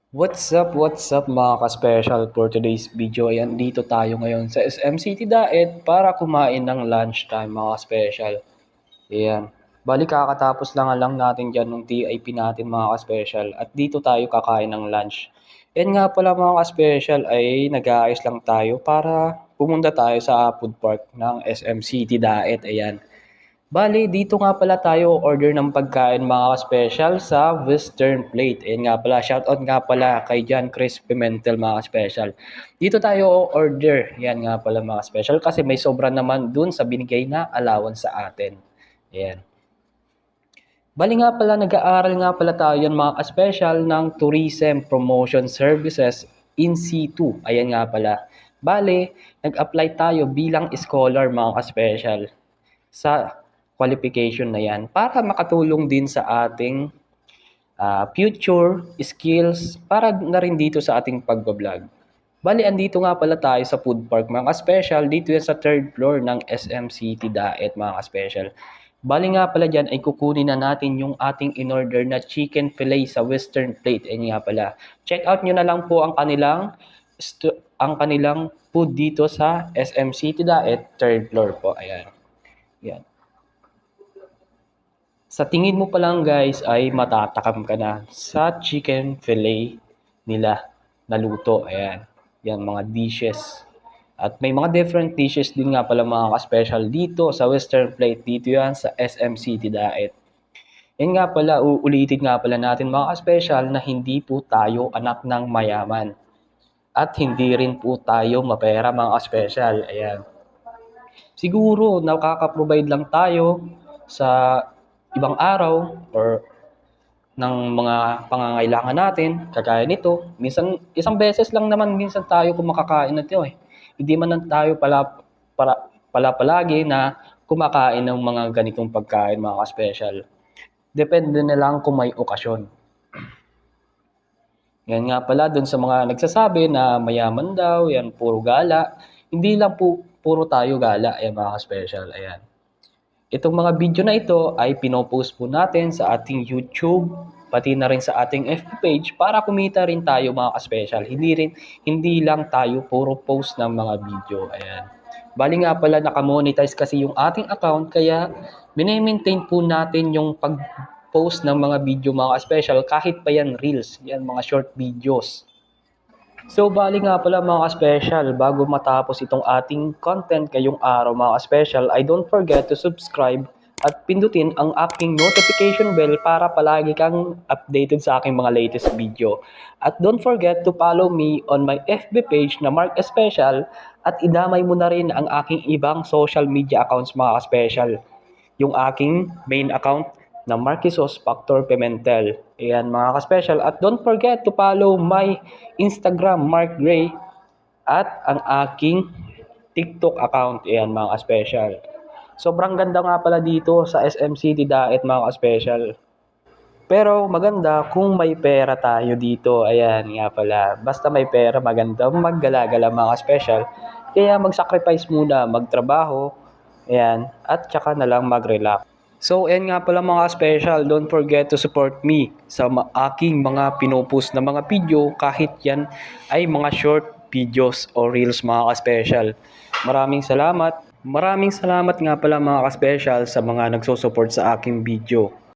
What's up mga ka-special for today's video. Ayan, dito tayo ngayon sa SM City Daet para kumain ng lunchtime mga ka-special. Ayan. Bali kakatapos lang natin dyan nung TIP natin mga ka-special at dito tayo kakain ng lunch. Ayan nga pala mga ka-special ay nag-aayos lang tayo para pumunta tayo sa food park ng SM City Daet. Ayan. Bali, dito nga pala tayo order ng pagkain mga special sa Western Plate. Ayan nga pala, shoutout nga pala kay John Chris Pimentel mga special. Dito tayo order, yan nga pala mga special kasi may sobra naman dun sa binigay na allowance sa atin. Ayan. Bali nga pala, nag-aaral nga pala tayo yan mga special ng Tourism Promotion Services in situ. Ayan nga pala. Bali, nag-apply tayo bilang scholar mga special sa qualification na yan para makatulong din sa ating future skills para na rin dito sa ating pagbablog. Bali, andito nga pala tayo sa food park mga special. Dito yan sa third floor ng SM City Daet mga special. Bali nga pala dyan ay kukunin na natin yung ating in-order na chicken fillet sa Western Plate. Ayun nga pala. Check out nyo na lang po ang kanilang food dito sa SM City Daet third floor po. Ayan. Yan. Sa tingin mo pa lang guys ay matatakam ka na sa chicken fillet nila na luto. Ayan. Yan mga dishes. At may mga different dishes din nga pala mga ka-special dito sa Western Plate. Dito yan sa SM City Daet. Yan nga pala, uulitin nga pala natin mga ka-special na hindi po tayo anak ng mayaman. At hindi rin po tayo mapera mga ka-special. Ayan. Siguro nakaka-provide lang tayo sa ibang araw or ng mga pangangailangan natin, kagaya nito. Minsan, isang beses lang naman minsan tayo kumakakain nito eh. Hindi man lang tayo palagi na kumakain ng mga ganitong pagkain, mga ka-special. Depende na lang kung may okasyon. Yan nga pala dun sa mga nagsasabi na mayaman daw, yan puro gala. Hindi lang po puro tayo gala, mga ka-special. Ayan. Itong mga video na ito ay pinopost po natin sa ating YouTube, pati na rin sa ating FB page para kumita rin tayo mga ka-special. Hindi lang tayo puro post ng mga video. Ayan. Bali nga pala nakamonetize kasi yung ating account kaya mini-maintain po natin yung pag-post ng mga video mga ka-special kahit pa yan reels, yan mga short videos. So, bali nga pala mga ka-special, bago matapos itong ating content ngayong araw mga ka-special, I don't forget to subscribe at pindutin ang aking notification bell para palagi kang updated sa aking mga latest video. At don't forget to follow me on my FB page na Mark Special at idamay mo na rin ang aking ibang social media accounts mga ka-special. Yung aking main account na Marquisos Factor Pimentel. Ayan mga ka-special. At don't forget to follow my Instagram, Mark Gray, at ang aking TikTok account. Ayan mga ka-special. Sobrang ganda nga pala dito sa SM City Daet mga ka-special. Pero maganda kung may pera tayo dito. Ayan nga pala. Basta may pera, maganda maggala-gala mga special. Kaya mag-sacrifice muna, magtrabaho. Ayan. At tsaka na lang mag-relax. So, ayan nga pala mga special. Don't forget to support me sa aking mga pinopost na mga video kahit yan ay mga short videos o reels mga ka-special. Maraming salamat. Maraming salamat nga pala mga ka-special sa mga nagsusupport sa aking video.